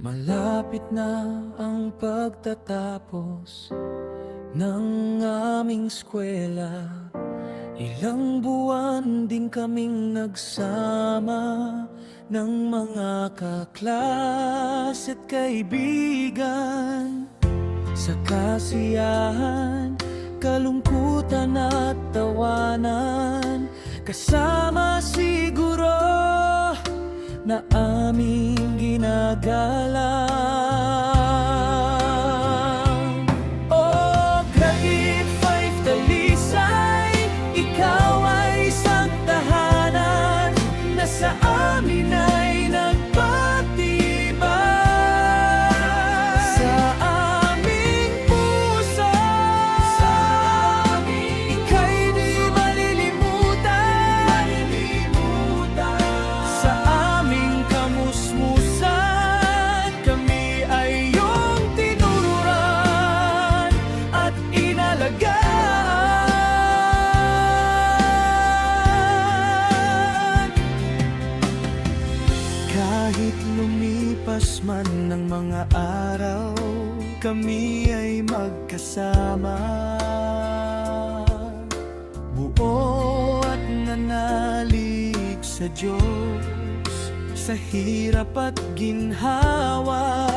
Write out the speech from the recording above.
Malapit na ang pagtatapos ng aming eskwela. Ilang buwan din kaming nagsama ng mga kaklas at kaibigan. Sa kasiyahan, kalungkutan at tawanan, kasama siguro na aming ginagalang. Oh, grade 5 Talisay, ikaw ay isang tahanan na sa amin ay nagpatibay. Sa aming puso, ika'y di malilimutan. Sa aming kamusmusan, kami ay iyong tinuruan at inalagaan. Kahit lumipas man ng mga araw, kami ay magkasama. Buo at nanalig sa Diyos, sa hirap at ginhawa.